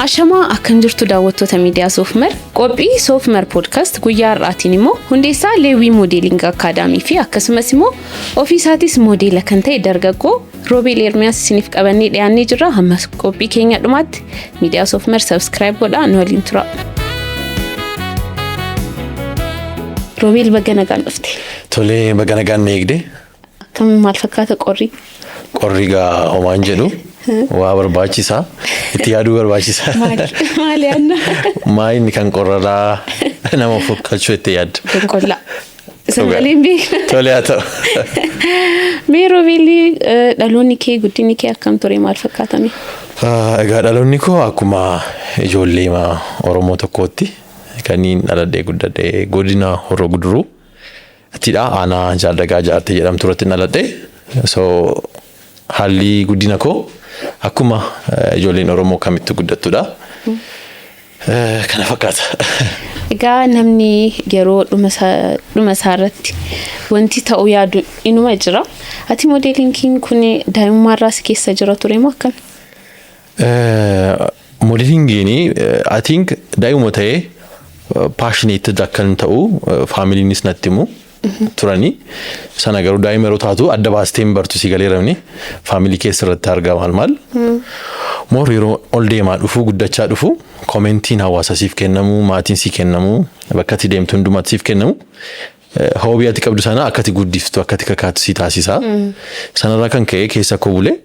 Ashama akkan jirtu daawwattoota miidiyaa Soofmer qophii Soofmer podcast guyyaa har'aatiin immoo hundeessaa Leewii Modeling Academy fi akkasumas immoo ofiisaatis modeela kan ta'e dargaggoo Roobeel Ermiyaas isiniif qabannee dhiyaannee jirra. Hamma qophii keenya dhumaatti miidiyaa Soofmer subscribe godhaa nu waliin tura. Roobeel baga nagaan dhufte. Tolee baga nagaan eegde. Akkam maal fakkaata qorri? Qorri gaa homaan jedhu waa barbaachisaa itti yaaduu barbaachisaa. Maali anna? Maayini kan qorraa nama fokkachuu itti yaaddu. Qolla. Sagaleen beekna. Tolee haa ta'u. Mee Roobeelii dhaloonni kee guddinni kee akkam ture maal fakkaatame? Egaa dhaloonni koo akkuma ijoollee Oromoo tokkootti kaniin dhaladhee guddadhee godina Horroo Guduruu attidha aanaa Jaardagaa Jaartee jedhamtu irratti dhaladhee. So haalli guddina koo akkuma ijoolleen Oromoo kamittuu guddattudha. Kana fakkaata. Egaa namni yeroo dhuma isaarratti wanti ta'uu yaadu inuma jira. Ati modeelingiin kun daa'imummaarraa si keessa jira ture moo akkam? Modeelingiin I think daa'imuma ta'ee passionate akkan ta'u faamiliinis natti himu turani. Sana garuu daa'ima yeroo taatu adda baastee bartu si galeeramni faamilii keessa irratti argama maal. Moor yeroo ol deemaa dhufu guddachaa dhufu komentiin hawaasa siif kennamu maatiin si kennamu bakka ati deemtu hundumaatti siif kennamu hoobii ati qabdu sana akka ati guddiftu akka ati kakaatu si taasisa. Sanarraa kan ka'e keessa koo bulee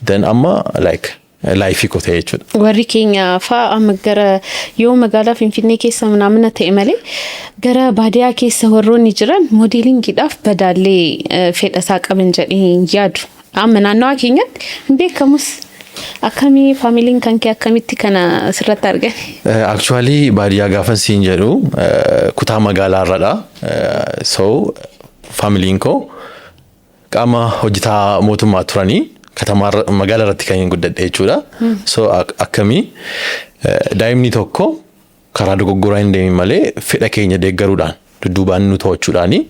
then amma like laayifii koo ta'e jechuudha. Warri keenya fa'aa amma gara yoo magaalaa Finfinnee keessa mana ta'e malee gara baadiyyaa keessa warroonni jiran modeelingiidhaaf badaallee fedhasaa qaban jedhee yaadu. Amma naannawaa keenyatti hin beekamus. Akkamii faamiliin kan kee akkamitti kana asirratti argani? Actually baadiyyaa gaafan siin jedhu kutaa magaalaa irradha. So faamiliin koo qaama hojjetaa mootummaa turanii katamaa magaalaa irratti kan guddadhe jechuudha. So akkamii daa'imni tokko karaa dogoggoraa hin deemin malee fedha keenya deeggaruudhaan dudduubaan nu to'achuudhaani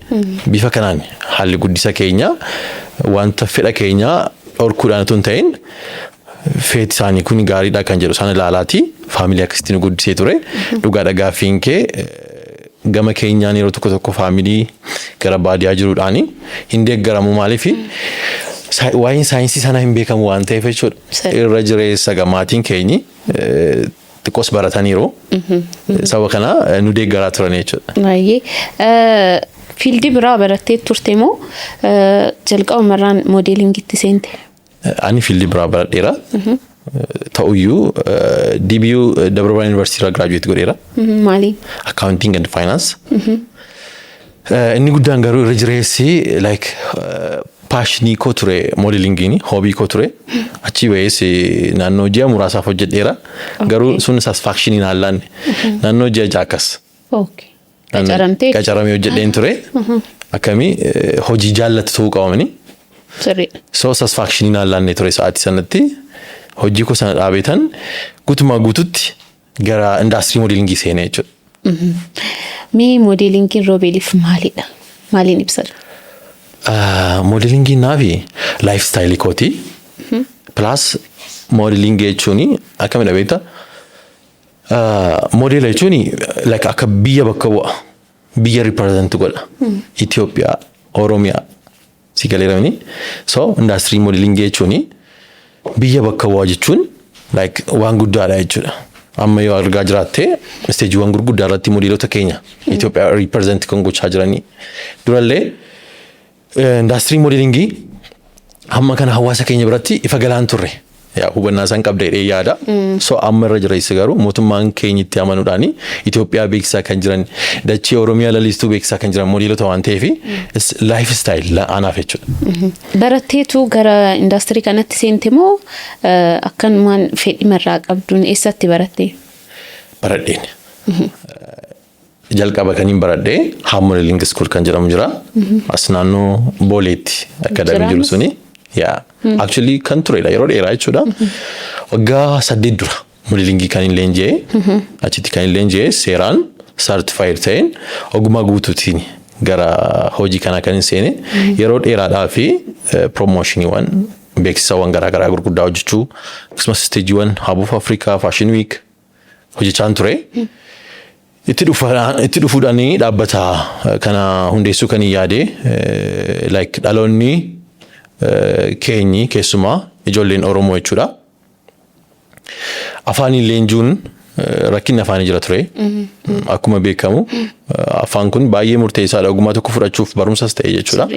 bifa kanaan haalli guddisa keenya wanta fedha keenya dhorkuudhaan otoo hin ta'in feeti isaanii kun gaariidha kan jedhu sana ilaalaati faamilii akkasitti nu guddisee ture. Dhugaadha gaaffiin kee gama keenyaan yeroo tokko faamilii gara baadiyyaa jiruudhaani hin deeggaramu maaliif waa'een saayinsii sana hin beekamu waan ta'eef jechuudha. Irra jireessa gamaatiin keenyi xiqqoos barataniiru. Sababa kana nu deeggaraa turan jechuudha. Baay'ee. Fiildii biraa barattee turte moo jalqabumarraan modeelingitti seente? Ani fiildii biraa baradheera. Ta'uyyuu DBU Dabra Birhaan University irraa graduate godheera. Maali? Accounting and Finance. Inni guddaan garuu irra jireessi like passionii koo ture modeelingiin hobbii koo ture. Achi ba'ees naannoo ji'a muraasaaf hojjedheera. Garuu sun satisfactionii naallaan naannoo ji'a jaakkas. Okay. Qacaramee hojjedheen ture. Akkamii hojii jaallatu ta'uu qabamani. So satisfactionii naallaan ture sa'aatii sanatti hojii koo sana dhaabetan guutumaa guututti gara indaastirii modeelingii seenee jechuudha. Mee modeelingiin Roobeeliif maalidha? Maaliin ibsata? Modeelingiin naafi laayifstaayilii kooti. Plus modeelingii jechuun akkamidha beektaa? Modeela jechuun like akka biyya bakka bu'a. Biyya represent godha. Itoophiyaa, Oromiyaa si galeeramni. So indaastirii modeelingii jechuun biyya bakka bu'a jechuun like waan guddaadha jechuudha. Amma yoo argaa jiraatte isteejiiwwan gurguddaa irratti modeelota keenya Itoophiyaa represent kan gochaa jiranii. Durallee indaastirii modeelingii amma kana hawaasa keenya biratti ifa galaan turre. Yaa hubannaa isaan qabdee yaada. So amma irra jireessa garuu mootummaan keenya itti amanuudhaani Itoophiyaa beeksisaa kan jiran dachee Oromiyaa lalistuu beeksisaa kan jiran modeelota waan ta'eef lifestyle anaaf jechuudha. Baratteetu gara indaastirii kanatti seente moo akkanumaan fedhimarraa qabduun eessatti barattee? Baradheen. Jalqaba kaniin baradhee Haan Modeeling School kan jedhamu jira. As naannoo Booleetti akkaadaamii jiru suni. Yeah. Actually kan turedha yeroo dheeraa jechuudha. Waggaa 8 dura modeelingii kan hin leenjee achitti kan hin leenjee seeraan certified ta'een ogummaa guutuutiin gara hojii kana kan hin seene yeroo dheeraadhaa fi promotioniiwwan beeksisawwan garaagaraa gurguddaa hojjechuu akkasumas isteejiiwwan Hub of Africa Fashion Week hojjechaan ture. Itti dhufuudhaan dhaabbata kana hundeessuu kan yaade like dhaloonni keenyi keessumaa ijoolleen Oromoo jechuudha. Afaaniin leenjuun rakkinni afaanii jira ture. Akkuma beekamu afaan kun baay'ee murteessaadha ogummaa tokko fudhachuuf barumsas ta'e jechuudha.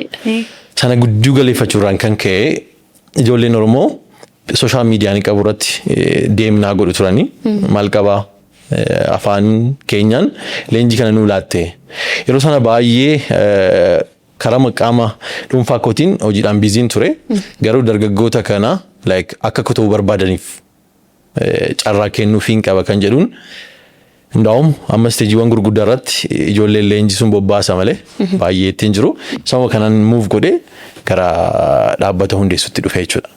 Sana guddaa galeeffachuudhaan kan ka'e ijoolleen Oromoo sooshaal miidiyaan qabu irratti deemnaa godhu turani. Maal qabaa afaan keenyaan leenjii kana nuu laatte. Yeroo sana baay'ee karaa qaama dhuunfaa kootiin hojiidhaan biiziin ture. Garuu dargaggoota kana like akka kutuu barbaadaniif carraa kennuufiin qaba kan jedhuun ndaa'um amma isteejiiwwan gurguddaa irratti ijoolleen leenjisuun bobbaasa malee baay'ee ittiin jiru. Sababa kanaan muuf godhee gara dhaabbata hundeessuutti dhufe jechuudha.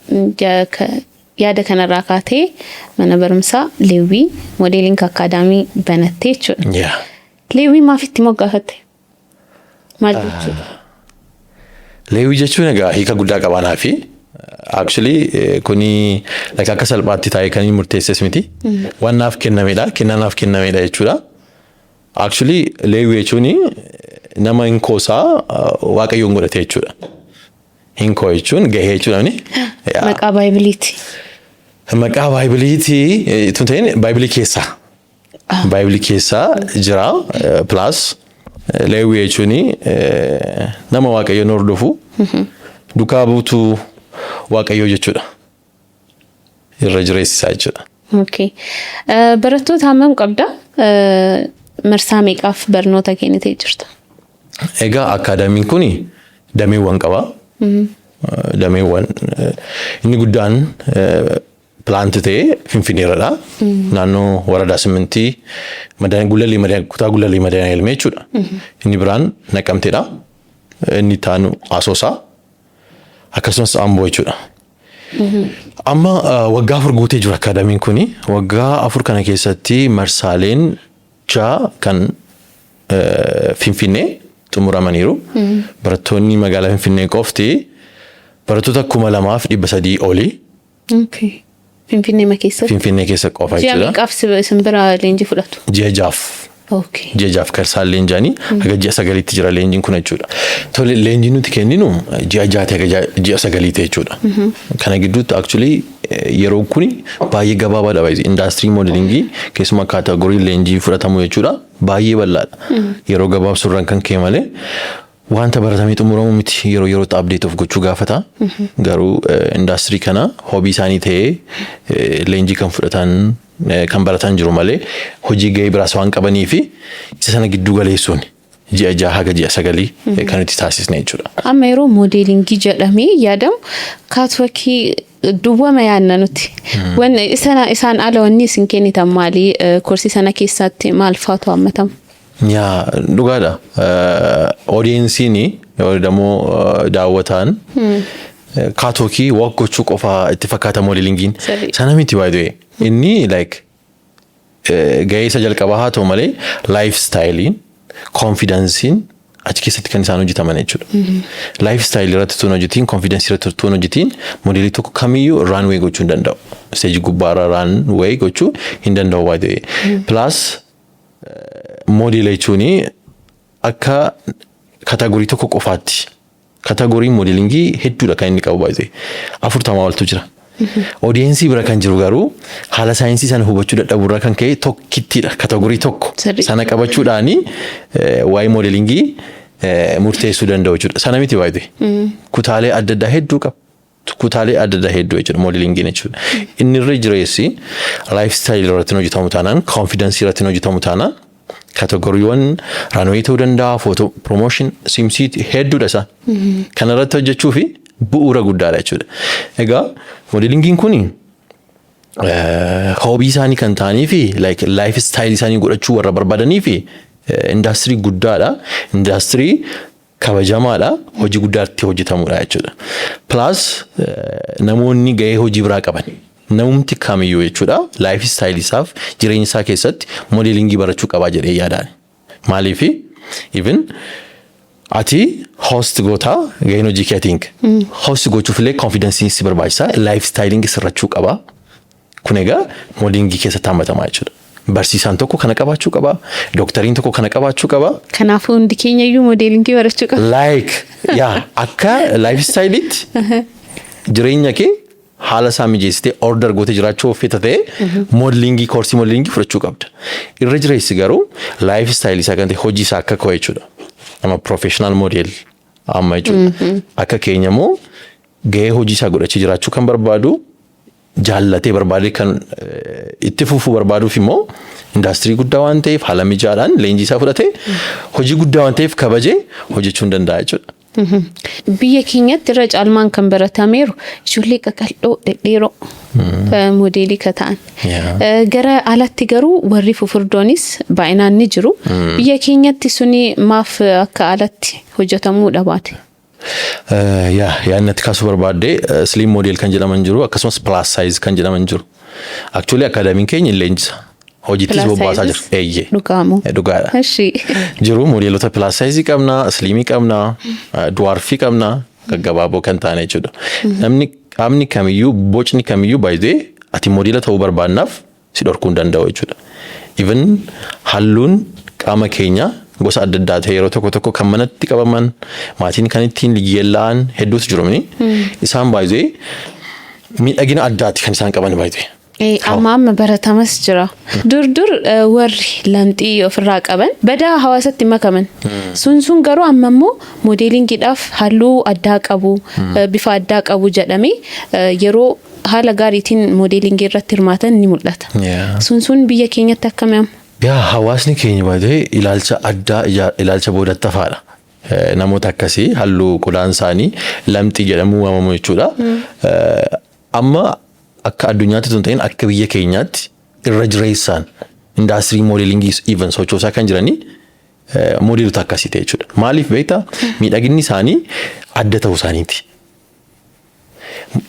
Yaada kanarraa kaatee mana barumsaa Leewwii Moodeeling Akaadaamii banattee jechuudha. Leewwii maaf itti moggaafatte? Maal jechuudha? Leewwii jechuun egaa hiika guddaa qabaanaa fi actually kuni akka salphaatti taa'ee kan hin murteesses miti. Waan naaf kennamedha. Kennaa naaf kennamedha jechuudha. Actually Leewwii jechuun nama hinkoosaa Waaqayyoon godhate jechuudha. Hinkoo jechuun gahee jechuudha. Maqaa Baaybiliiti. Maqaa Baaybiliiti tun ta'in Baaybilii keessaa. Baaybilii keessaa jira. Plus Leewwii jechuun nama Waaqayyoon hordofu duukaa buutuu Waaqayyoo jechuudha. Irra jireessisaa jechuudha. Okay. Barattoota hammam qabda? Marsaa meeqaaf barnoota kennitee jirta? Egaa akaadaamiin kun dameewwan qaba. Dameewwan inni guddaan pilaanti ta'ee Finfinneerradha. Naannoo waradaa Simintii kutaa Gullallee Madaanaa Ilmee jechuudha. Inni biraan Naqamteedha. Inni taanu Asoosaa. Akkasumas Amboo jechuudha. Amma waggaa 4 guutee jira akaadaamiin kuni. Waggaa 4 kana keessatti marsaaleen 6 kan Finfinnee xumuramaniiru. Barattoonni magaalaa Finfinnee qofti barattoota 2,300 oli. Okay. Finfinnee keessa qofa jechuudha. Ji'a meeqaaf simbira leenjii fudhatu? Ji'a 6. Okay. Ji'a 6 karsaan leenjaanii haga ji'a 9tti jira leenjiin kun jechuudha. Tole leenjiin nuti kenninu ji'a 6 haga ji'a 9 jechuudha. Kana gidduutti actually yeroo kuni baay'ee gabaabaadha baay'ee indaastirii moodelingii keessumaa kaatagoorii leenjii fudhatamu jechuudha. Baay'ee bal'aadha. Yeroo gabaabsuurraan kan ka'e malee wanta baratamee xumuramu miti yerootti update of gochuu gaafata. Garuu indaastirii kana hobbii isaanii ta'ee leenjii kan fudhatan kan baratan jiru malee hojii gahee biraas waan qabanii fi isa sana gidduu galeessuun ji'a 6 haga ji'a 9 kan nuti taasisne jechuudha. Amma yeroo moodeelingii jedhamee yaadamu kaatwakii duwwama yaadna nuti. Wanni isaan ala wanni isin kennitan maali? Koorsii sana keessatti maal faatu hammatamu? Yaa dhugaadha. Audiensiin yoo daawwataan kaatwakii waq gochuu qofa itti fakkaata moodeelingiin. Sana miti by the way. Inni like gahee isa jalqabaa haa ta'u malee lifestylein confidencein achi keessatti kan isaan hojjetaman jechuudha. Lifestyle irratti tuun hojjetiin confidence irratti tuun hojjetiin moodelii tokko kamiyyuu runway gochuu hin danda'u. Stage gubbaarra runway gochuu hin danda'u by the way. Plus moodela jechuun akka kaatagoorii tokko qofaatti. Kaatagooriin moodelingii hedduudha kan inni qabu by the way. 40 oltu jira. Audiensii bira kan jiru garuu haala saayinsii sana hubachuu dadhabuurraa kan ka'e tokkittiidha. Kaatagoorii tokko sana qabachuudhaani waa'ee moodelingii murteessuu danda'u jechuudha. Sana miti by the way. Kutaalee adda addaa hedduu qaba. Kutaalee adda addaa hedduu jechuudha moodelingiin jechuudha. Inni irra jireessi lifestyle irratti hojjetamu taanaan, confidence irratti hojjetamu taanaan kaatagooriiwwan runway ta'uu danda'a, photo promotion, simsiit hedduudha isaa. Kana irratti hojjechuu fi bu'uura guddaadha jechuudha. Egaa moodelingiin kun hobbii isaanii kan ta'anii fi like lifestyle isaanii godhachuu warra barbaadanii fi indaastirii guddaadha. Indaastirii kabajamaadha. Hojii guddaatti hojjetamudha jechuudha. Plus namoonni gahee hojii biraa qaban. Namumti kamiyyuu jechuudha. Lifestyle isaaf jireenya isaa keessatti moodelingii barachuu qabaa jedhee yaadaan. Maaliif even ati host goota gaheen hojii keetiin host gochuuf illee confidence si barbaachisa life styling sirrachuu qaba kun egaa modeelingii keessatti hammatamaa jechuudha barsiisaan tokko kana qabaachuu qaba doktariin tokko kana qabaachuu qaba kanaafuu hundi keenya iyyuu modeelingii barachuu qaba like yaa akka life styleitti jireenya kee haala isaa mijeessitee order gootee jiraachuu feetate modeelingii koorsii modeelingii fudhachuu qabda irra jireessi garuu life style isaa kan ta'e hojii isaa akka koo jechuudha nama professional model amma jechuudha akka keenya immoo gahee hojii isaa godhachii jiraachuu kan barbaadu jaallatee barbaade kan itti fufuu barbaaduuf immoo indaastirii guddaa waan ta'eef haala mijaadhaan leenjii isaa fudhatee hojii guddaa waan ta'eef kabajee hojjechuu hin danda'a jechuudha. Biyya keenyatti irra caalmaan kan baratameeru ijoollee qaqal'oo dhedheeroo modeelii ka ta'an. Gara alatti garuu warri fufurdoonis baay'inaan ni jiru. Biyya keenyatti suni maaf akka alatti hojjetamuu dhabaate? Yaannatti kaasuu barbaadde slim model kan jedhaman jiru akkasumas plus size kan jedhaman jiru. Actually akaadaamiin keenya leenjisa. Hojittis bobbaasaa jira. Eeyyee. Dhugaadha. Eshi. Jiru modeelota plus size qabna, slimii qabna, dwarfii qabna, gaggabaaboo kan taane jechuudha. Namni qaamni kamiyyuu bocni kamiyyuu baay'ee ati modeela ta'uu barbaannaaf si dhorkuu hin danda'u jechuudha. Even halluun qaama keenya gosa adda addaa ta'e yeroo tokko kan manatti qabaman maatiin kan ittiin liggeen hedduutu jiru isaan baay'ee miidhagina addaatti kan isaan qaban baay'ee. Amma baratamas jira. Dur warri lamxii ofirraa qaban badaa hawaasatti makaman. Sun garuu amma immoo modeelingiidhaaf halluu addaa qabu, bifa addaa qabu jedhamee yeroo haala gaariitiin modeelingii irratti hirmaatan ni mul'ata. Sun biyya keenyatti akkamiin? Hawaasni keenya baay'ee ilaalcha addaa ilaalcha boodatta faadha. Namoota akkasii halluu qodaan isaanii lamxii jedhamuu waamamu jechuudha. Amma akka addunyaatti tun ta'in akka biyya keenyaatti irra jireessaan indaastirii modeelingii even sochoosaa kan jiranii modeelota akkasii ta'e jechuudha. Maaliif beektaa miidhaginni isaanii adda ta'uu isaaniiti.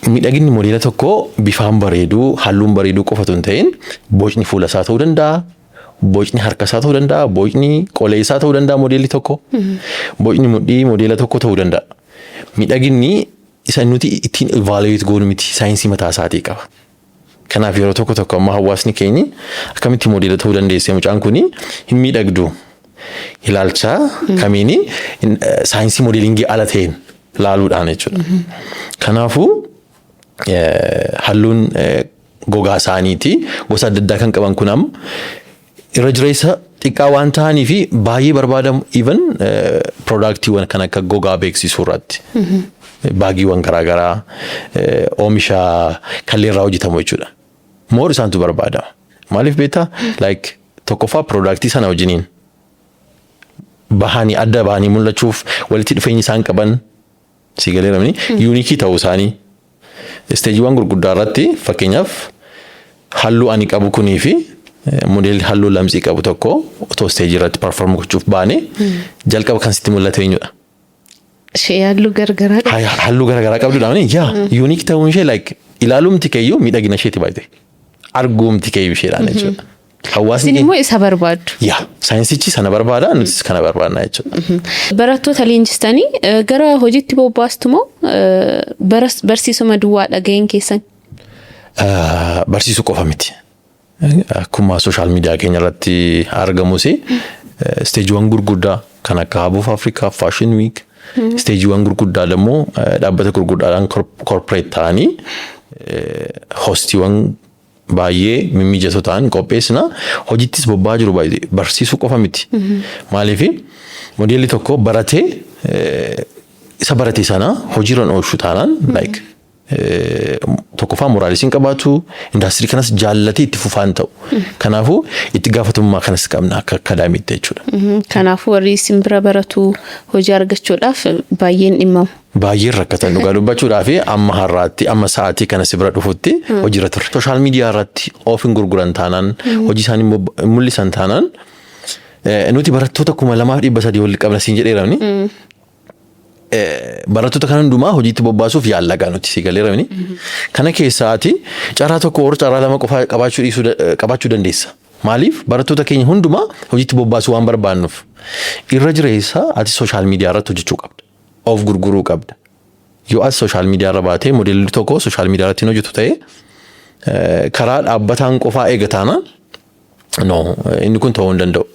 Miidhaginni modeela tokko bifaan bareeduu halluun bareeduu qofa tun ta'in bocni fuula isaa ta'uu danda'a. Bocni harka isaa ta'uu danda'a. Bocni qolee isaa ta'uu danda'a modeelli tokko. Bocni mudhii modeela tokko ta'uu danda'a. Miidhaginni isa nuti ittiin evaluate goonu miti saayinsii mataa isaatii qaba. Kanaaf yeroo tokko amma hawaasni keenya akkamitti modeela ta'uu dandeessee mucaan kuni hin miidhagdu ilaalcha kamiini saayinsii modeelingii ala ta'een laaluudhaan jechuudha. Kanaafuu halluun gogaa isaaniiti gosa adda addaa kan qaban kun amma irra jireessa xiqqaa waan ta'anii fi baay'ee barbaadamu even productiiwwan kan akka gogaa beeksisuu irratti. Baagiiwwan garaagaraa oomisha kalleerraa hojjetamu jechuudha. Moor isaantu barbaadama. Maaliif beektaa like tokkoffaa productii sana wajjiniin bahanii adda bahanii mul'achuuf walitti dhufeenyi isaan qaban si galeeramni yuunikii ta'uu isaanii isteejiiwwan gurguddaa irratti fakkeenyaaf halluu ani qabu kunii fi modeelli halluu lamxii qabu tokko otoo isteejii irratti perform gochuuf baane jalqaba kan sitti mul'atu eenyudha. Halluu garagaraa qabduudhaan yuunik ta'uun ishee like ilaalumti keeyyuu miidhagina isheeti baay'ee arguumti keeyyuu isheedhaan jechuudha. Hawaasni immoo isa barbaadu. Saayinsichi sana barbaada nutis kana barbaadna jechuudha. Barattoota leenjistanii gara hojiitti bobbaastu moo barsiisuma duwwaa dhaga'een keessan? Barsiisuu qofa miti. Akkuma sooshaal miidiyaa keenya irratti argamus isteejiiwwan gurguddaa kan akka Habuuf Afrikaa, Fashion Week. Isteejiiwwan gurguddaa immoo dhaabbata gurguddaadhaan corporate ta'anii hostiiwwan baay'ee mimmiijatoo ta'an qopheessina hojiittis bobba'aa jiru baay'ee barsiisuu qofa miti. Maaliif modeelli tokko baratee isa barate sana hojiirra oolchuu taanaan like tokkoffaa moraalisii qabaatu indaastirii kanas jaallatee itti fufaan ta'u. Kanaafuu itti gaafatamummaa kanas qabna akka akaadaamiitti jechuudha. Kanaafuu warri simbira baratu hojii argachuudhaaf baay'een dhimmamu. Baay'een rakkatan dhugaa dubbachuudhaaf amma har'aatti amma sa'aatii kana si bira dhufutti hojiirra turre. Sooshaal miidiyaa irratti ofiin gurguran taanaan hojii isaanii mul'isan taanaan nuti barattoota 2,300 walitti qabna siin jedheeramni. Barattoota kan hundumaa hojiitti bobbaasuuf yaallagaa nuti si galeeramni. Kana keessaati carraa tokko warra carraa lama qofa qabaachuu dandeessa. Maaliif barattoota keenya hundumaa hojiitti bobbaasuu waan barbaannuuf irra jireessa ati social media irratti hojjechuu qabda. Of gurguruu qabda. Yoo as social media irra baatee modeelli tokko social media irratti hojjetu ta'ee karaa dhaabbataan qofaa eegataana no inni kun ta'uu hin danda'u.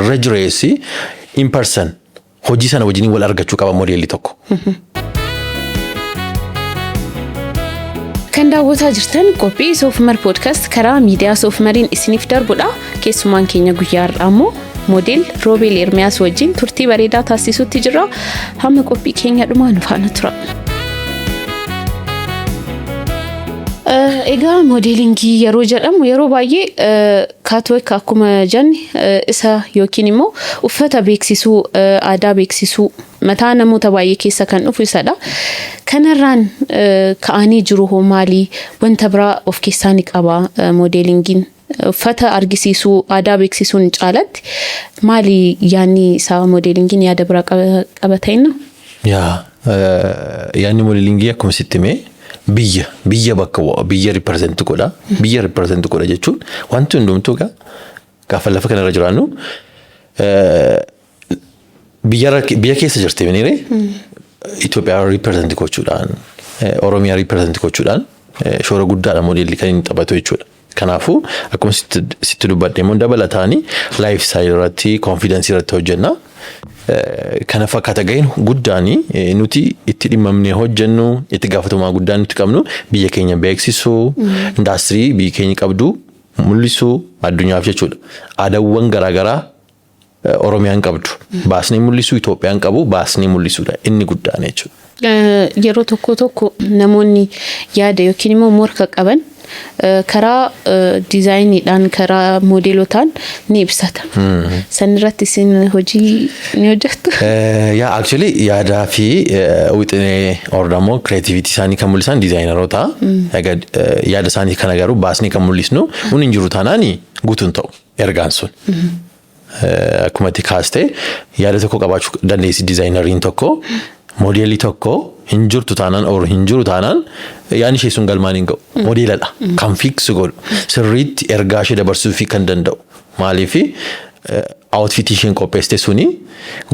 Irra jireessi in person hojii sana wajjin wal argachuu qaba modeelli tokko. Kan daawwataa jirtan qophii Soofmer podcast karaa miidiyaa Soofmeriin isiniif darbudha. Keessumaan keenya guyyaa har'aa immoo model Roobel Ermiyaas wajjin turtii bareedaa taasisuutti jira. Hamma qophii keenya dhumaa nu faana tura. Egaa modelingii yeroo jedhamu yeroo baay'ee kaatwek akkuma janni isa yookiin immoo uffata beeksisuu aadaa beeksisuu mataa namoota baay'ee keessa kan dhufu isadha. Kanarraan ka'anii jiru hoo maalii wanta biraa of keessaa ni qaba modelingiin uffata argisiisuu aadaa beeksisuun caalatti maalii yaanni isaa modelingiin yaada biraa qabatayna? Yaanni modelingii akkuma sitti mee biyya bakka biyya represent godha. Biyya represent godha jechuun wanti hundumtuu gaafa lafa kanarra jiraannu biyya keessa jirte binire Itoophiyaa represent gochuudhaan Oromiyaa represent gochuudhaan shoora guddaadha modeelli kan inni taphatu jechuudha. Kanaafuu akkuma sitti dubbadhe immoo dabalataanii lifestyle irratti confidence irratti hojjenna. Kana fakkaata ga'een guddaanii nuti itti dhimmamnee hojjennu itti gaafatamummaa guddaa nuti qabnu biyya keenya beeksisuu indaastirii biyya keenya qabdu mul'isuu addunyaaf jechuudha. Aadaawwan garaagaraa Oromiyaan qabdu baasnee mul'isuu Itoophiyaan qabu baasnee mul'isuudha inni guddaan jechuudha. Yeroo tokko namoonni yaada yookiin immoo morka qaban karaa dizaayiniidhaan karaa modeelotaan ni ibsata. San irratti isin hojii ni hojjettu? Actually yaadaa fi wixinee ordamoo creativity isaanii kan mul'isan dizaayineroota. Yaada isaanii kana garuu baasnee kan mul'isnu nun hin jiru taanaani guutuun ta'u ergaan sun. Akkuma itti kaastee yaada tokko qabaachuu dandeessi dizaayineriin tokko modeelli tokko hin jirtu taanaan or hin jiru taanaan yaani ishee sun galmaan hin ga'u modeeladha kan fix godhu sirriitti ergaa ishee dabarsuu fi kan danda'u maaliifi outfit isheen qopheessite suni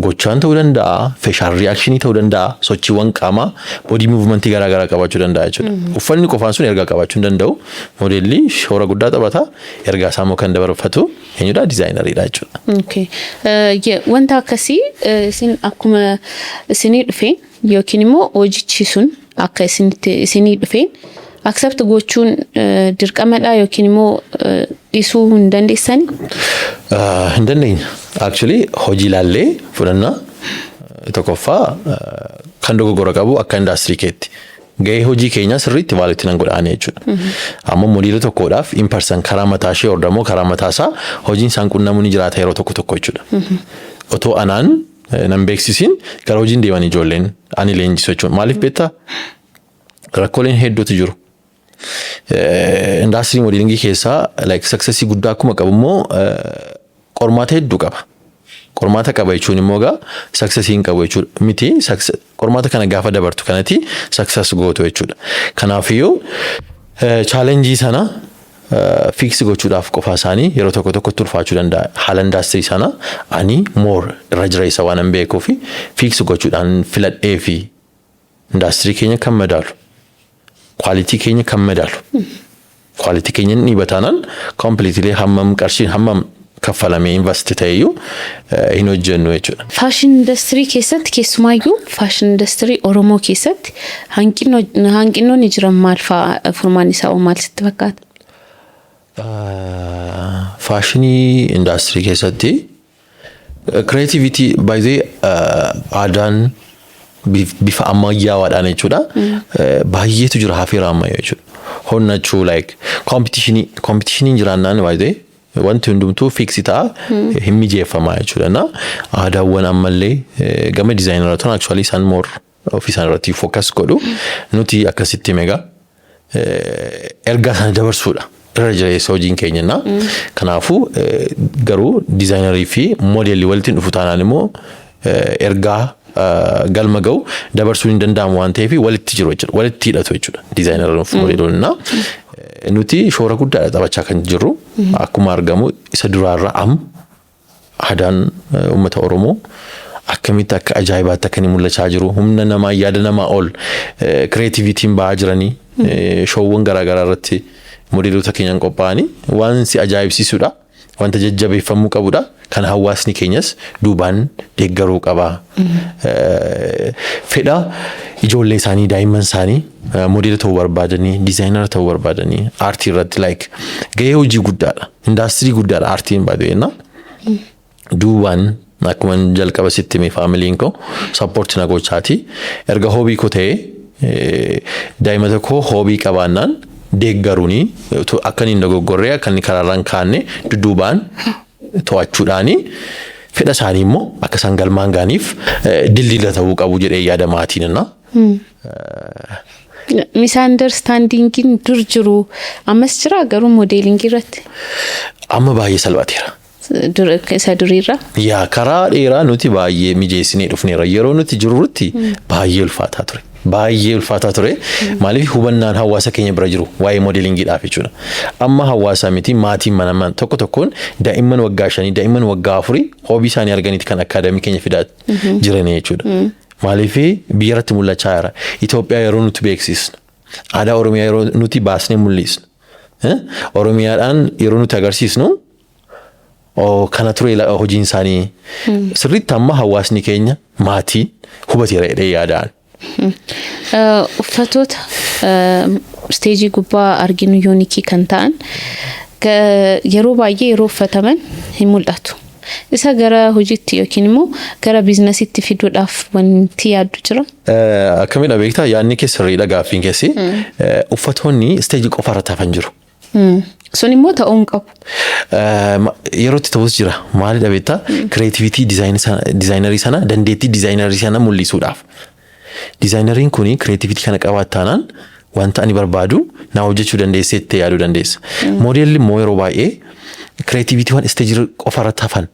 gochaan ta'uu danda'a facial reaction ta'uu danda'a sochiiwwan qaamaa body movement garaagaraa qabaachuu danda'a jechuudha. Uffanni qofaan sun ergaa qabaachuu hin danda'u modeelli shoora guddaa taphata ergaa isaa immoo kan dabarfatu eenyudha dizaayineriidha jechuudha. Wanta akkasii isin akkuma isinii dhufeen yookiin immoo hojichi sun akka isinii dhufeen accept gochuun dirqamadha yookiin immoo dhiisuu hin dandeessani? Hin dandeenya. Actually hojii ilaallee fudhannaa tokkoffaa kan dogoggora qabu akka indaastirii keetti. Gahee hojii keenya sirriitti maalitti nan godhaane jechuudha. Ammoo modeela tokkodhaaf in person karaa mataa ishee ordamoo karaa mataa isaa hojiin isaan qunnamu ni jiraata yeroo tokko jechuudha. Otoo anaan nan beeksisiin gara hojiin deeman ijoolleen ani leenjisu jechuudha. Maaliif beektaa? Rakkooleen hedduutu jiru. Indaastirii modeelingii keessaa successii guddaa akkuma qabu immoo qormaata hedduu qaba. Qormaata qaba jechuun immoo successii hin qabu jechuudha. Miti qormaata kana gaafa dabartu kanatti success gootu jechuudha. Kanaafiyyuu challenge sana fix gochuudhaaf qofa isaanii yeroo tokko turfaachuu danda'a. Haala indaastirii sana ani more irra jireessa waan hin beekuuf fix gochuudhaan filadhee fi indaastirii keenya kan madaalu. Quality keenya kan madaalu. Quality keenya ni bataanaan completely hammam qarshiin hammam kaffalamee invest ta'eyyuu hin hojjennu jechuudha. Fashion industry keessatti keessumaayyuu fashion industry Oromoo keessatti hanqinoonni jiran maal fa'aa furmaan isaa maal sitti fakkaata? Fashinii industry keessatti creativity by the aadaan bifa ammayyaadhaan jechuudha. Baay'eetu jira hafeera ammayyaa jechuudha. Honnachuu like competition jiraannaan by the wanti hundumtuu fix ta'a hin mijeeffamaa jechuudha. Na aadaawwan ammallee gama dizaayinerotaan actually isaan more ofiisaan irratti focus godhu nuti akkasitti mega ergaa sana dabarsuudha. Irra jireessa hojiin keenya. Kanaafuu garuu dizaayinerii fi modeelli walitti dhufu taanaan immoo ergaa galma ga'u dabarsuun hin danda'amu waan ta'eef walitti jiru jechuudha. Walitti hidhatu jechuudha. Dizaayineroon fi modeeloon nuti shoora guddaadha taphachaa kan jirru akkuma argamu isa duraarra aadaan uummata Oromoo akkamitti akka ajaa'ibaatti akka inni mul'achaa jiru humna namaa yaada namaa ol creativity'n ba'aa jiranii shoowwan garaagaraa irratti modeelota keenyan qophaa'anii waan si ajaa'ibsiisudha wanta jajjabeeffamuu qabudha kan hawaasni keenyas duubaan deeggaruu qaba fedha ijoollee isaanii daa'imman isaanii modeela ta'uu barbaadanii diizaayinara ta'uu barbaadanii aartii irratti like gahee hojii guddaadha indaastirii guddaadha aartiin baay'eena duubaan akkuma jalqaba sitti mee faamiliin koo sappoortii na gochaati erga hoobii koo ta'ee daa'ima tokko hoobii qabaannaan deeggaruuni akka inni dogoggorree akka inni karaarraan kaanne dudduubaan to'achuudhaani fedha isaanii immoo akka isaan galmaan gaaniif dildila ta'uu qabu jedhee yaada maatiinna. Misunderstandingin dur jiru ammas jira garuu modeelingii irratti. Amma baay'ee salphateera. Isa duriirra. Yaa karaa dheeraa nuti baay'ee mijeessinee dhufneera yeroo nuti jirrutti baay'ee ulfaataa ture. Baay'ee ulfaataa ture maaliif hubannaan hawaasa keenya bira jiru waa'ee modeelingiidhaaf jechuudha. Amma hawaasa miti maatiin manaman tokko tokkoon daa'imman waggaa 5 daa'imman waggaa 4 hoobii isaanii arganiiti kan akaadaamii keenya fidaa jiran jechuudha. Maaliif biyya irratti mul'achaa jira. Itoophiyaa yeroo nuti beeksisnu aadaa Oromiyaa yeroo nuti baasnee mul'isnu Oromiyaadhaan yeroo nuti agarsiisnu kana ture hojiin isaanii sirriitti amma hawaasni keenya maatiin hubateera jedhee yaadaan. Uffatoota steejii gubbaa arginu yuunikii kan ta'an yeroo baay'ee yeroo uffataman hin mul'atu. Isa gara hojiitti yookiin immoo gara biizinasiitti fiduudhaaf wanti yaaddu jira? Akkamidha beektaa yaadni keessa sirriidha gaaffiin keessi uffatoonni steejii qofa irratti hafan jiru. Sun immoo ta'uu hin qabu. Yerootti ta'us jira maalidha beektaa creativity dizaayinerii sana dandeettii dizaayinerii sana mul'isuudhaaf. Dizaayineriin kuni creativity kana qabaataanaan wanta ani barbaadu na hojjechuu dandeessee itti yaaduu dandeessa. Modeelli immoo yeroo baay'ee creativity waan steejii qofa irratti hafan.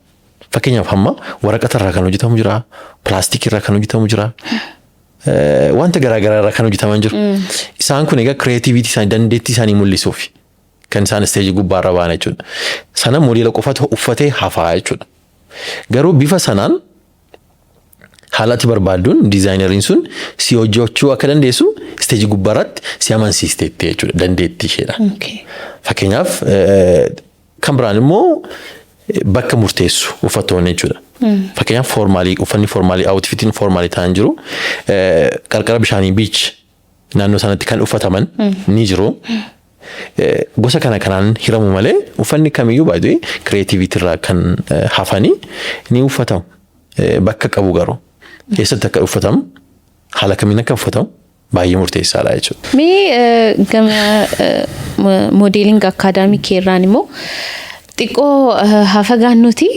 Fakkeenyaaf amma waraqata irraa kan hojjetamu jira, pilaastikii irraa kan hojjetamu jira. Wanta garaagaraa irraa kan hojjetaman jiru. Isaan kun egaa creativity isaanii dandeettii isaanii mul'isuuf kan isaan steejii gubbaa irra ba'an jechuudha. Sana modeela qofatu uffatee hafaa jechuudha. Garuu bifa sanaan haalati barbaaduun dizaayineriin sun si hojjechuu akka dandeessu steejii gubbaa irratti si amansiisteetti jechuudha dandeettii isheedha. Fakkeenyaaf kan biraan immoo bakka murteessu uffatoonni jechuudha. Fakkeenyaaf uffanni foormaalii outfitiin foormaalii ta'an jiru qarqara bishaanii beach naannoo sanatti kan uffataman ni jiru. Gosa kanaan hiramu malee uffanni kamiyyuu baay'ee creativity irraa kan hafanii ni uffatamu. Bakka qabu garuu keessatti akka uffatamu haala kamiin akka uffatamu baay'ee murteessaadha jechuudha. Mee gama modeeling akaadaamii keerraan immoo xiqqoo hafa gaannuti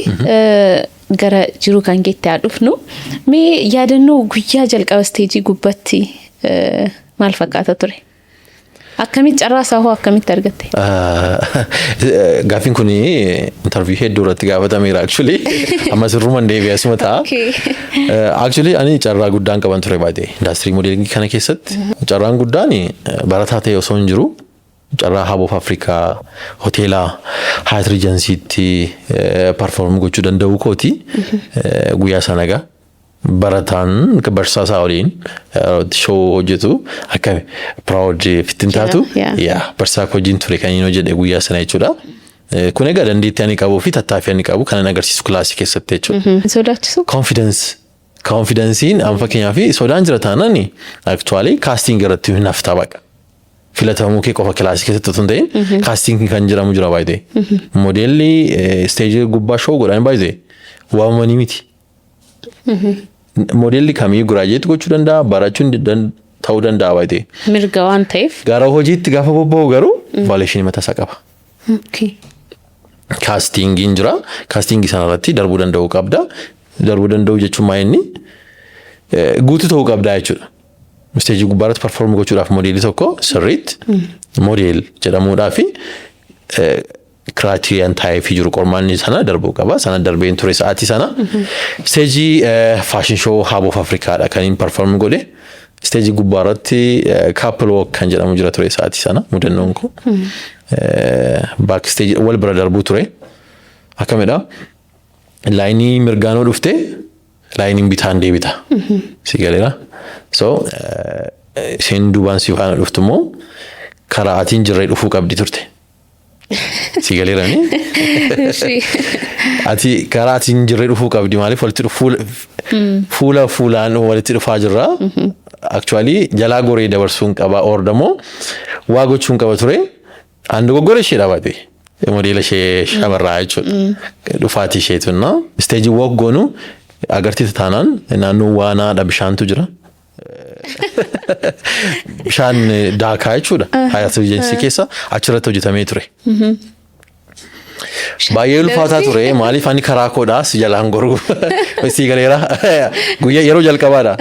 gara jiru kan geetti haa dhufnu. Mee yaadannoo guyyaa jalqaba steejii gubbatti maal fakkaata ture? Akkamitti carraasaa hoo akkamitti argatte? Gaaffiin kun interview hedduu irratti gaafatameera actually amma sirrumaan deebi'ee asuma ta'a. Actually ani carraa guddaan qaban ture baay'ee indaastirii modeelingii kana keessatti carraan guddaan barataa ta'e osoo hin jiru carraa Hub of Africa hoteela Hyatt Regency'tti perform gochuu danda'uu kooti guyyaa sana egaa. Barataan barsiisaa waliin show hojjetu akkami proud fittin taatu barsiisaa hojiin ture kan inni hojjete guyyaa sana jechuudha. Kun egaa dandeettii ani qabuu fi tattaaffii ani qabu kan agarsiisu kilaasii keessatti jechuudha. Sodaachisu? Confidence amma fakkeenyaaf sodaan jira taanaan actually casting irratti naftaa baqa. Filatamuu kee qofa kilaasii keessatti otoo hin ta'in casting kan jiramu jira baay'ee. Modeelli steejii gubbaa show godhan baay'ee waamamanii miti. Modeelli kamiyyuu giraajeetti gochuu danda'a barachuun ta'uu danda'a baay'ee. Mirga waan ta'eef. Gara hojiitti gaafa bobba'u garuu vaaleeshinii mataa isaa qaba. Kaastingiin jira. Kaastingii sanarratti darbuu danda'uu qabda. Darbuu danda'u jechuun maa inni guutuu ta'uu qabda jechuudha. Steejii gubbaarratti perform gochuudhaaf modeelli tokko sirriitti modeel jedhamuudhaaf kiraatiriyaan taa'ee fi jiru qormaanni sana darbuu qaba. Sana darbeen ture sa'aatii sana. Steejii fashion show Hub of Africaadha kan inni perform godhe. stage gubbaarratti couple walk kan jedhamu jira ture sa'aatii sana mudannoon ko backstage wal bira darbuu ture akkamidha laayinii mirgaanoo dhufte laayiniin bitaan deebita si galeera so isheen duubaan si faana dhuftumoo karaa atiin jirree dhufuu qabdi turte si galeerani ati karaa atiin jirree dhufuu qabdi maaliif walitti fuulaan walitti dhufaa jirra actually jalaa goree dabarsuun qaba ordamoo waa gochuun qaba ture aan dogoggora ishee dhaabate modeela ishee shamarraa jechuudha dhufaatii isheetunna stage walk goonu agartii taanaan naannoo waanaadha bishaantu jira bishaan daakaa jechuudha hayatu ejensii keessa achirratti hojjetamee ture baay'ee ulfaataa ture maaliif ani karaa koodhaas jalaan goruu si galeera guyyaa yeroo jalqabaadha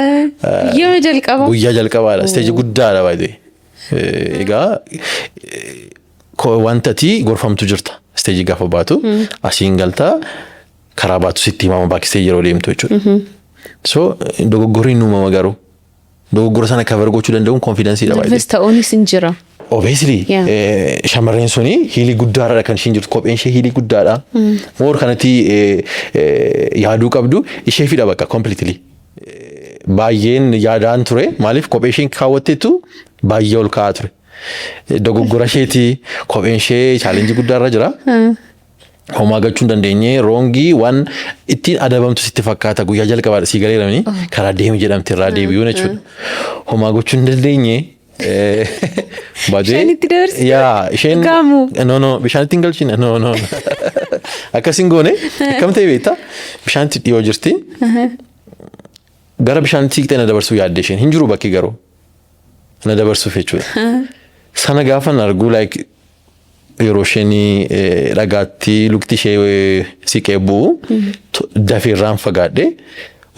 guyyaa jalqabaadha stage guddaadha baay'ee egaa wantati gorfamtu jirta stage gaafa baatu asiin galtaa karaa baatu sitti himama baakistee yeroo deemtu jechuudha so dogoggorri uumama garuu dogoggora sana cover gochuu danda'uun confidence dha baay'ee nervous ta'uunis hin jira obviously shamarreen suni hiilii guddaadha kan ishiin jirtu kopheen ishee hiilii guddaadha moor kanatti yaaduu qabdu ishee fidha bakka completely baay'een yaadaan ture maaliif kophee isheen kaawwatteetu baay'ee ol ka'aa ture dogoggora isheeti kopheen ishee challenge guddaarra jira homaa gachuun dandeenye roongii waan ittiin adabamtu sitti fakkaata guyyaa jalqabaadha si galeeramni karaa deemu jedhamte irraa deebi'uun jechuudha homaa gochuun dandeenye bishaan itti dabarsi isheen no bishaan ittiin galchina no akkasiin goone akkam ta'e beektaa bishaan itti dhiyoo jirti gara bishaan itti qixee na dabarsuu yaadde isheen hin jiru bakki garuu na dabarsuuf jechuudha sana gaafan arguu like yeroo isheen dhagaatti lukti ishee siqee bu'u dafeerraan fagaadhe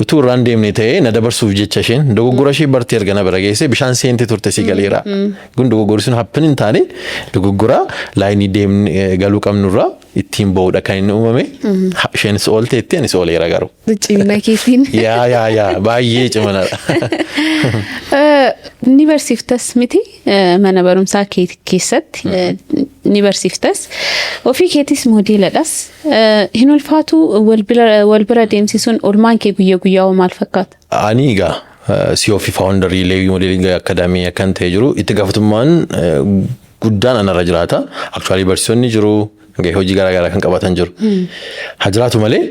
utuu irraan deemne ta'ee na dabarsuuf jecha isheen dogoggora ishee bartee erga na bira geesse bishaan seente turte si galeera kun dogoggorri sun happen hin taane dogoggora laayinii deemne galuu qabnurraa ittiin ba'uudha kan inni uumame isheenis oolteetti anis ooleera garuu cimina keetiin yaa baay'ee cimanadha ni barsiiftas miti mana barumsaa keessatti ni barsiiftas ofii keetis modeeladhas hin ulfaatu wal bira deemsisuun olmaan kee guyyaa maal fakkaata ani egaa COF Founderii Leewii Modeeling Academy kan ta'e jiru itti gaafatamummaan guddaan anarra jiraata actually barsiisonni jiru hojii garaagaraa kan qabatan jiru hajiraatu malee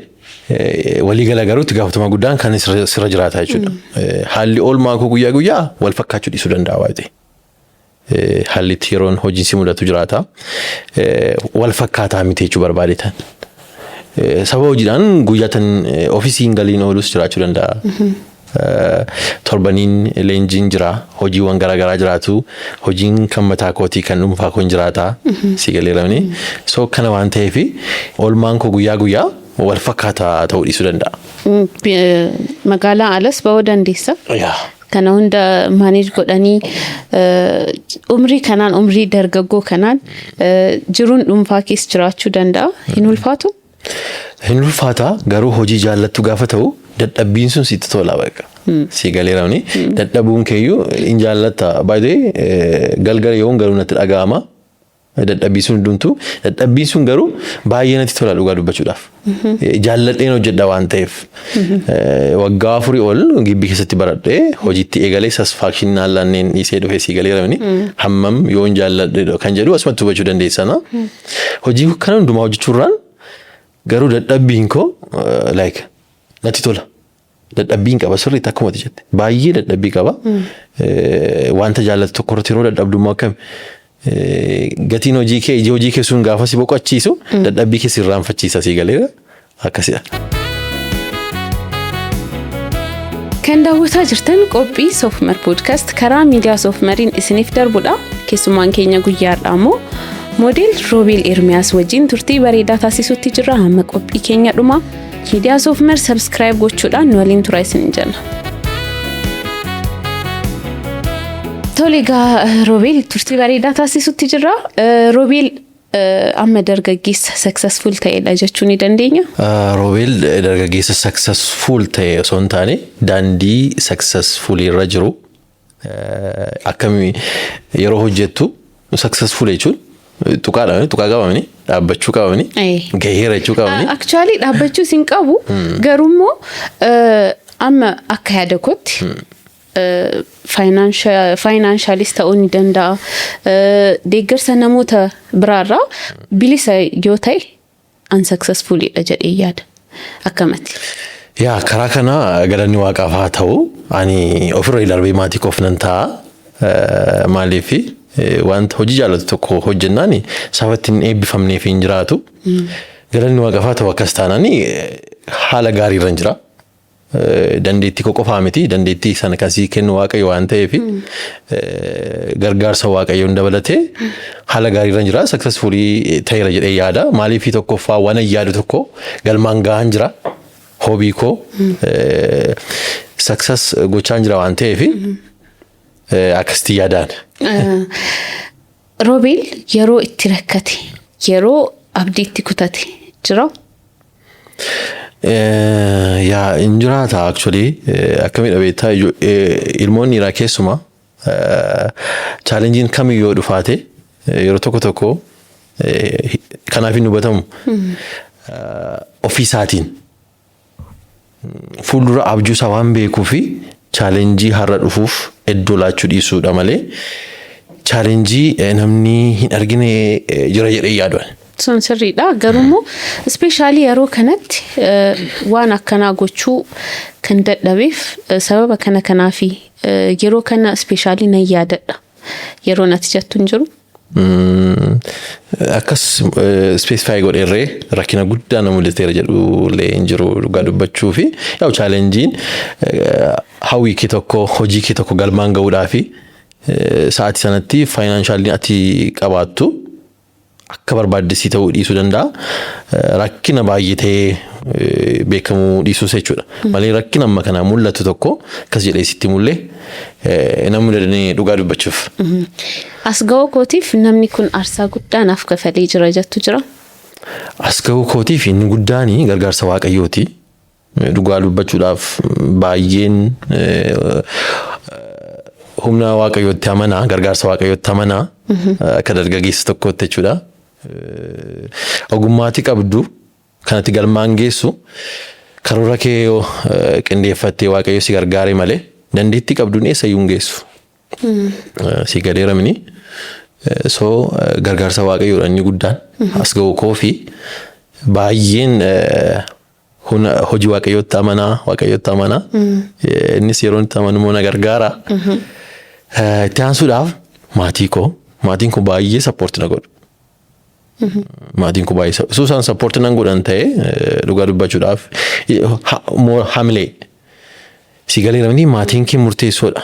walii gala garuu itti gaafatama guddaan kan sirra jiraata jechuudha haalli oolmaa koo guyyaa wal fakkaachuu dhiisuu danda'a baay'ee haalli yeroon hojiin si mudatu jiraata wal fakkaataa miti jechuu barbaadetan sababa hojiidhaan guyyaatan ofiisiin galiin oolus jiraachuu danda'a torbaniin leenjiin jira hojiiwwan garaagaraa jiraatu hojiin kan mataa kootii kan dhuunfaa koo jiraata si galeeramni so kana waan ta'eef oolmaan koo guyyaa wal fakkaataa ta'uu dhiisuu danda'a. Magaalaa alas ba'uu dandeessa. Kana hunda maaneej godhanii umrii kanaan umrii dargaggoo kanaan jiruun dhuunfaa keessa jiraachuu danda'a hin ulfaatu? Hin ulfaata garuu hojii jaallattu gaafa ta'u dadhabbiin sun sitti tola bakka si galeeramni dadhabuun keeyyuu hin jaallatta baay'ee galgala yoon garuu natti dhaga'ama dadhabbiin sun hundumtu dadhabbiin sun garuu baay'ee natti tola dhugaa dubbachuudhaaf jaalladheen hojjedha waan ta'eef waggaa 4 ol gibbii keessatti baradhee hojiitti eegalee satisfaction naallanneen dhiisee dhufee si galeeramni hammam yoon jaalladhe kan jedhu asumatti hubachuu dandeessana hojii kana hundumaa hojjechuurraan garuu dadhabbiin koo like natti tola dadhabbiin qaba sirriitti akkuma jette baay'ee dadhabbii qaba wanta jaallatu tokko irratti yeroo dadhabdummaa akkam gatiin hojii kee sun gaafa si boqochiisu dadhabbii kee sirraanfachiisa si galeera akkasidha. Kan daawwataa jirtan qophii Soofmer Podcast karaa miidiyaa Soofmeriin isiniif darbudha keessumaan keenya guyyaadhaa immoo Model Roobeel Ermiyaas wajjin turtii bareedaa taasisutti jirra hamma qophii keenya dhuma miidiyaa Soofmer subscribe gochuudhaan nu waliin turaa isin jenna. Toleegaa Roobeel turtii bareedaa taasisutti jirra. Roobeel amma dargaggeessa successful ta'edha jechuu ni dandeenya? Roobeel dargaggeessa successful ta'e osoo hin taane daandii successful irra jiru akkami yeroo hojjettu successful jechuun tuqaa qabamani dhaabbachuu qabamani gaheera jechuu qabamani. Actually dhaabbachuu sin qabu garummoo amma akka yaada kootti financialist ta'uu ni danda'a. Deeggarsa namoota biraarraa bilisa yoo ta'e unsuccessfully dha jedhee yaada. Akkamatti? Yaa karaa kana galanni waaqaaf haa ta'u ani ofirra darbee maatii koof nan ta'a maaliif wanta hojii jaalatu tokko hojjennaani sabattiin eebbifamnee fi hin jiraatu galanni waaqaaf haa ta'u akkas taanani haala gaarii irra jira. Dandeettii koo qofaa miti dandeettii sana kasii kennu waaqayyo waan ta'eef gargaarsa waaqayyoon dabalatee haala gaarii irra jira successfully ta'eera jedhee yaada maaliif tokkoffaa waan yaadu tokko galmaan gahan jira hobbii koo success gochaan jira waan ta'eef akkasitti yaadaan. Roobeel yeroo itti rakkate yeroo abdiitti kutate jira. Yaa injiraata actually akkamidha beektaa ilmoonni irraa keessuma challengein kamiyyuu dhufaate yeroo tokko kanaaf hin hubatamu ofiisaatiin fuuldura abjuu isaa waan beekuu fi challengii har'a dhufuuf iddoo laachuu dhiisuudha malee challengii namni hin argine jira jedhee yaaduun. Sun sirriidha garummoo especially yeroo kanatti waan akkanaa gochuu kan dadhabeef sababa kanaafi yeroo kana especially nan yaadadha yeroo natti jettu hin jiru. Akkas specify godheerree rakkina guddaa na mul'iseera jedhulee hin jiru dhugaa dubbachuu fi yaa'u challengein hawwii kee tokko hojii kee tokko galmaan ga'uudhaa fi sa'aatii sanatti financially ati qabaattu akka barbaaddeessi ta'uu dhiisuu danda'a rakkina baay'atee beekamuu dhiisuu jechuudha malee rakkina amma kana mul'atu tokko akkas jedhee sitti mul'ee namni dadanii dhugaa dubbachuuf. As ga'uu kootiif namni kun aarsaa guddaa naaf kafalee jira jettu jira. As ga'uu kootiif inni guddaan gargaarsa waaqayyooti dhugaa dubbachuudhaaf baay'een humna waaqayyootti amanaa gargaarsa waaqayyootti amanaa akka dargaggeessa tokkotti jechuudha. Ogummaati qabdu kanatti galmaan geessu karoora kee qindeeffattee waaqayyo si gargaare malee dandeettii qabduun eessayyuu hin geessu. Si gadeeramni so gargaarsa waaqayyoodha inni guddaan as ga'uu koo fi baay'een hojii waaqayyootti amanaa innis yeroo itti amanu immoo na gargaara. Itti aansuudhaaf maatiin koo baay'ee sappoorti na godhu. Maatiin koo baay'ee isaan sappoorti nan godhan ta'e dhugaa dubbachuudhaaf hamilee si galeeramni maatiin kee murteessoodha.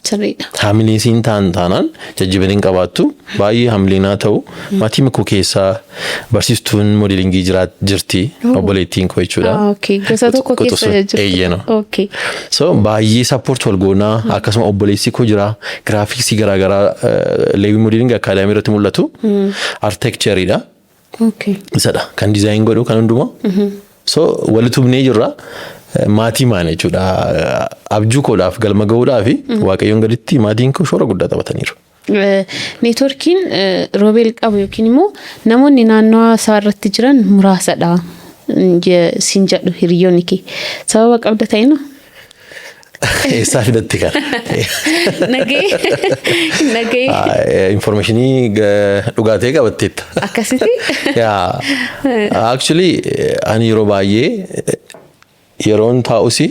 Sirriidha. Hamilee siin taanaan jajjabanii qabaattu baay'ee hamilinaa ta'u maatii koo keessaa barsiistuun moodelingii jirti obboleettiin koo jechuudha. Okay gosa tokko keessa jirti. Okay. So baay'ee sappoorti wal goonaa akkasuma obboleessi koo jira giraafiksii garaagaraa Leewii Moodeling Akaadaamii irratti mul'atu architectureidha. Okay. Isadha kan dizaayin godhu kan hundumaa. So walitti hubnee jirra. Maatii maana jechuudha abjuu koodhaaf galma ga'uudhaaf waaqayyoon gaditti maatiin koo shoora guddaa taphataniiru. Neetworkiin Roobeel qabu yookiin immoo namoonni naannoo isaa irratti jiran muraasadha siin jedhu hiriyoonni kee sababa qabda ta'ina. Eessaa fidatti kana. Nagee. Informationii dhugaatee qabatteetta. Akkasitti. Actually ani yeroo baay'ee yeroon taa'usi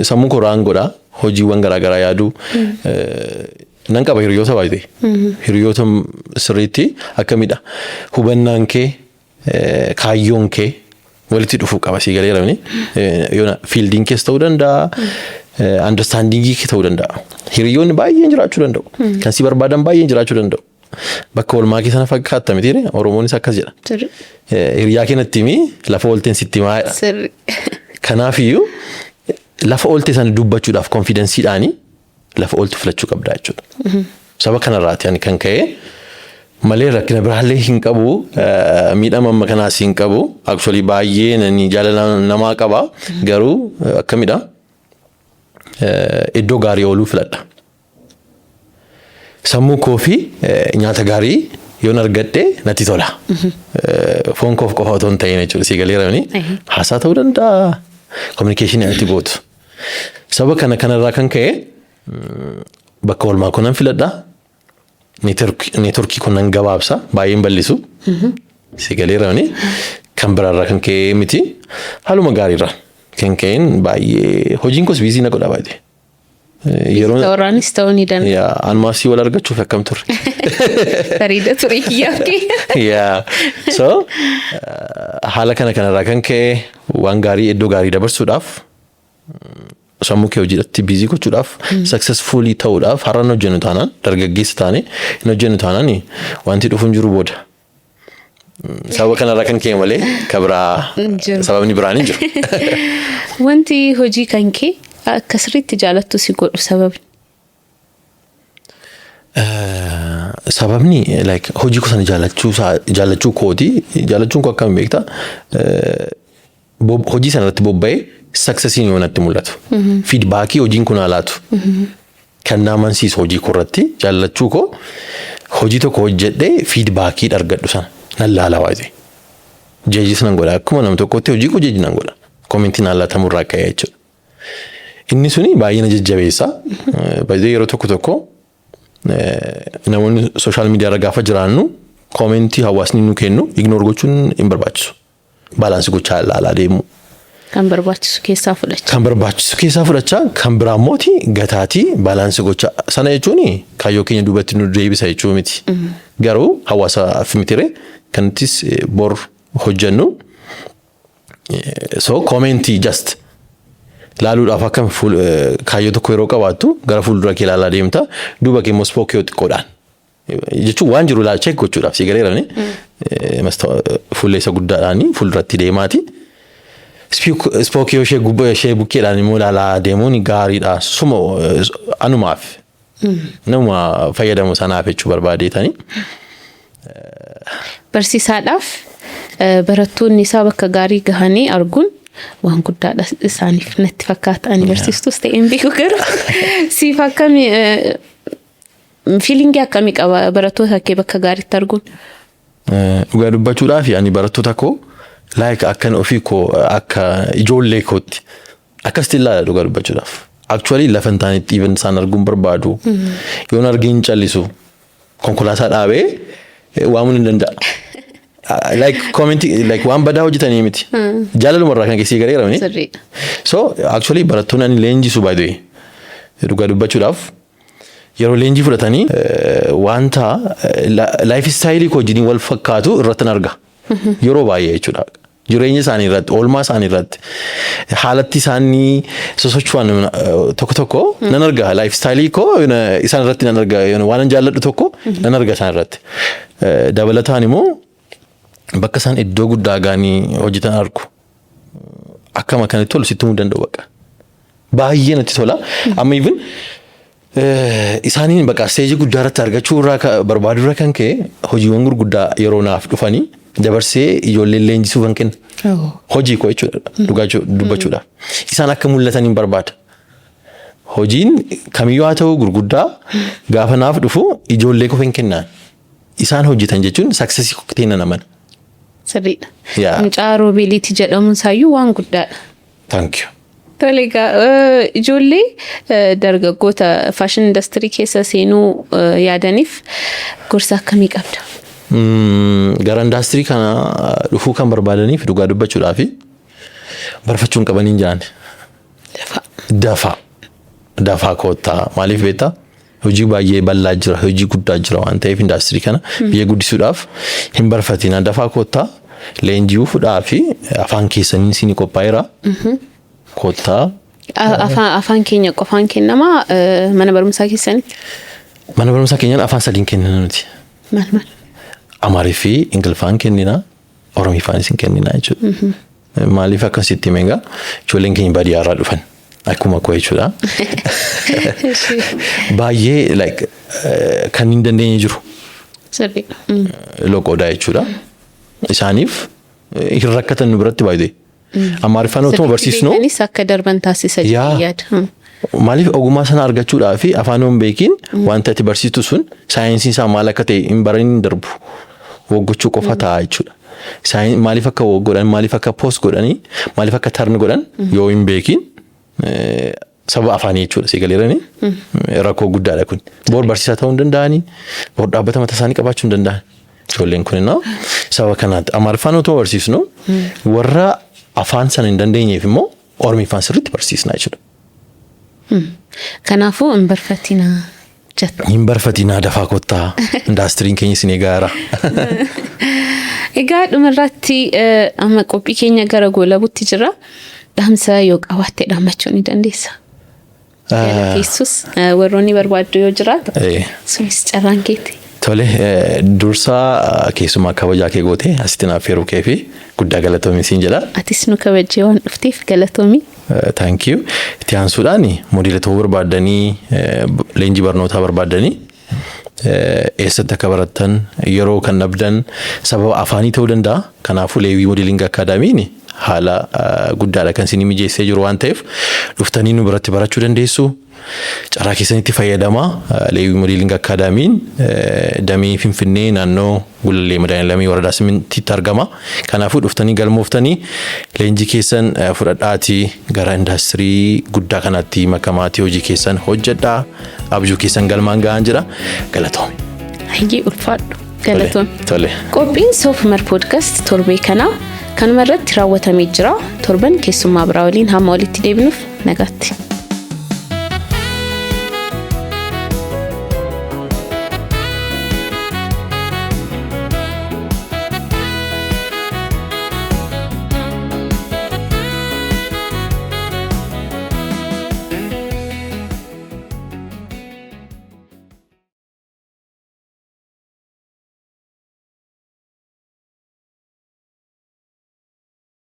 sammuu koraan godha hojiiwwan garaagaraa yaadu nan qaba hiriyoota baay'ee hiriyoota sirriitti akkamidha hubannaan kee kaayyoon kee walitti dhufuu qaba si galeeramni yoona fiildiin keessa ta'uu danda'a understandingii kee ta'uu danda'a hiriyoonni baay'een jiraachuu danda'u kan si barbaadan baay'een jiraachuu danda'u bakka walmaa kee sana fakkaatta miti Oromoonis akkas jedha hiriyaa keenatti himi lafa oolteen sitti himaa. Kanaafiyyuu lafa oolte sana dubbachuudhaaf konfidensiidhaanii lafa ooltu filachuu qabda jechuudha. Sababa kanarraati ani kan ka'e malee rakkina biraallee hin qabu miidhama amma kanaas hin qabu actually baay'ee nani jaalala namaa qaba garuu akkamidha iddoo gaarii ooluu filadha. sammuu koo fi nyaata gaarii yoon argadhe natti tola. Foon koof qofa otoo hin ta'in jechuudha si galeerani haasaa ta'uu danda'a communication itti gootu. Sababa kanarraa kan ka'e bakka oolmaa kunan filadha. Neetworkii kunan gabaabsa baay'een bal'isu. Si galeerani kan biraarraa kan ka'e miti haaluma gaariirra kan ka'een baay'ee hojiin koos biizii na godha baay'ee. Tauraanis ta'uu ni danda'a. Yaa anmaasii wal argachuuf akkam turre. Fariida ture kiyyaafii. Yaa so haala kanarraa kan ka'e waan gaarii iddoo gaarii dabarsuudhaaf sammuu kee hojiidhaatti biizii gochuudhaaf successfully ta'uudhaaf har'an hojjennu taanaan dargaggeessa taane hin hojjennu taanaan wanti dhufu hin jiru booda. Sababa kanarraa kan ka'e malee kabiraa sababni biraan hin jiru. Wanti hojii kan kee akkasirriitti jaalattu si godhu sababni? Sababni like hojii ko sana jaallachuu kooti jaallachuun koo akkam beektaa hojii sana irratti bobba'ee successiin yoo natti mul'atu feedbackii hojiin kun haalaatu kan nama amansiisu hojii koo irratti jaallachuu koo hojii tokko hojjedhee feedbackii argadhu sana nan laala waayee jeejis nan godha akkuma nama tokkotti hojii koo jeeji nan godha komentiin haalaatamurraa ka'ee jechuudha. Inni suni baay'ee na jajjabeessa. Baay'ee yeroo tokko namoonni sooshaal miidiyaa irra gaafa jiraannu komentii hawaasni nu kennu ignore gochuun hin barbaachisu. Baalaansii gochaa ilaalaa deemu. Kan barbaachisu keessaa fudhachaa. Kan barbaachisu keessaa fudhachaa kan biraa immooti gataatii baalaansii gochaa sana jechuun kaayyoo keenya duubatti nu deebisa jechuu miti. Garuu hawaasaaf mitire kanattis bor hojjennu so komentii just laaluudhaaf akkam kaayyoo tokko yeroo qabaattu gara fuuldura kee ilaalaa deemta duuba kee immoo spookii xiqqoodhaan jechuun waan jiru ilaalcha gochuudhaaf si galeerani fuulleessa guddaadhaan fuulduratti deemaati. Spookii ishee bukkeedhaan immoo ilaalaa deemuun gaariidha suma anumaaf nama fayyadamu sanaaf jechuu barbaadeetani. Barsiisaadhaaf barattoonni isaa bakka gaarii gahanii arguun waan guddaadha isaaniif natti fakkaata. Ani barsiistus ta'een beeku garuu siif akkamii fiilingii akkamii qaba barattoota kee bakka gaariitti arguun? Dhugaa dubbachuudhaaf ani barattoota koo like akkan ofii koo akka ijoollee kootti akkasitti ilaala dhugaa dubbachuudhaaf. Actually lafa hin taanetti even isaan arguun barbaadu yoon argin callisu konkolaataa dhaabee waamuun hin danda'a. Like commenting like waan badaa hojjetanii miti. Jaalalumarraa kan keessi gareeramni. So actually barattoonni ani leenjisu by the way dhugaa dubbachuudhaaf yeroo leenjii fudhatanii wanta life style koo wajjin wal fakkaatu irratti arga. Yeroo baay'ee jechuudha. Jireenya isaanii irratti oolmaa isaanii irratti haalatti isaanii sosochuun tokko nan arga life style koo isaan irratti nan arga waan jaalladhu tokko nan arga isaan irratti. Dabalataan immoo bakka isaan iddoo guddaa gaanii hojjetan argu. Akkama kanatti tolu sitti himuu danda'u bakka. Baay'ee natti tola. Amma even isaaniin bakka steejii guddaa irratti argachuu irraa barbaadu irra kan ka'e hojiiwwan gurguddaa yeroo naaf dhufanii dabarsee ijoollee leenjisuu kan kenna. Hojii koo jechuudha dhugaa dubbachuudhaaf. Isaan akka mul'atan hin barbaada. Hojiin kamiyyuu haa ta'u gurguddaa gaafa naaf dhufu ijoollee koo hin kennaan. Isaan hojjetan jechuun successii kootiin naman. Sirriidha. Mucaa Roobeeliiti jedhamuun saayyuu waan guddaadha. Thank you. Tole ijoollee dargaggoota fashion industry keessa seenuu yaadaniif gorsa akkamii qabda? Gara industry kana dhufuu kan barbaadaniif dhugaa dubbachuudhaaf barfachuun qabaniin jiraan. Dafaa koottaa maaliif beektaa? Hojii baay'ee bal'aa jira, hojii guddaa jira waan ta'eef industry kana biyya guddisuudhaaf hin barfatina. Dafaa koottaa leenjii fudhaa fi afaan keessaniin isin qophaa'eera. Koottaa. Afaan keenya qofaan kennamaa mana barumsaa keessanitti? Mana barumsaa keenyaan afaan sadiin kennina nuti. Maal? Amaarii fi Ingiliffaan kennina, Oromiifaanis hin kennina jechuudha. Maaliif akkasitti himengaa ijoolleen keenya baadiyyaarraa dhufan. Akkuma koo jechuudha. Baay'ee like kan hin dandeenye jiru. Sirriidha. Loqoodhaa jechuudha. Isaaniif hin rakkatan nu biratti baay'ee. Amaariffaan otoo barsiisnu. Beekanis akka darban taasisa yaada. maaliif ogummaa sana argachuudhaa fi afaan hin beekin wanta ati barsiistu sun saayinsiin isaa maal akka ta'e hin barin darbu waggochuu qofa ta'a jechuudha. Maaliif akka waggodhan maaliif akka post godhanii maaliif akka tarn godhan yoo hin beekin sababa afaanii jechuudha sigaleerani rakkoo guddaadha kun. Boor barsiisaa ta'uu hin danda'anii boor dhaabbata mataa isaanii qabaachuu hin danda'an ijoolleen kunina sababa kanaatti Amaariffaan otoo barsiisnu warra afaan sana hin dandeenyeef immoo Oromiffaan sirriitti barsiisnaa jechuudha. Kanaafuu hin barfatinaa jetta. Hin barfatinaa dafaa kottaa indaastiriin keenya isin eegaara. Egaa dhumarratti amma qophii keenya gara goolabutti jira. Dhaamsa yoo qabaatte dhaammachuu ni dandeessa. Keessus warroonni barbaaddu yoo jiraatu sunis carraan keeti. Tole dursaa keessumaa kabajaa kee goote asitti naaf yeroo kee fi guddaa galatoomii siin jedha. Atis nu kabajee waan dhufteef galatoomii. Thank you. Itti aansuudhaan modeela ta'uu barbaadanii leenjii barnootaa barbaadanii eessatti akka barattan yeroo kan dhabdan sababa afaanii ta'uu danda'a. Kanaafuu Leewii Modeeling Akaadaamiin haala guddaadha kan isin mijeessee jiru waan ta'eef dhuftanii nu biratti barachuu dandeessu. Carraa keessanitti fayyadamaa Leewii Modeeling Akaadaamiin damee Finfinnee naannoo Gullallee Madaaniilamii Waradaa Simintiitti argama. Kanaafuu dhuftanii galmooftanii leenjii keessan fudhadhaatii gara indaastirii guddaa kanatti makamaatii hojii keessan hojjedhaa. Abjuu keessan galmaan gahaan jira. Galatoomii. Hayyee ulfaadhu. Galatoomii. Tole. Qophiin Soofmer Podcast torbee kanaa kanuma irratti raawwatamee jira. Torban keessummaa biraa waliin hamma walitti deebinuuf nagaatti.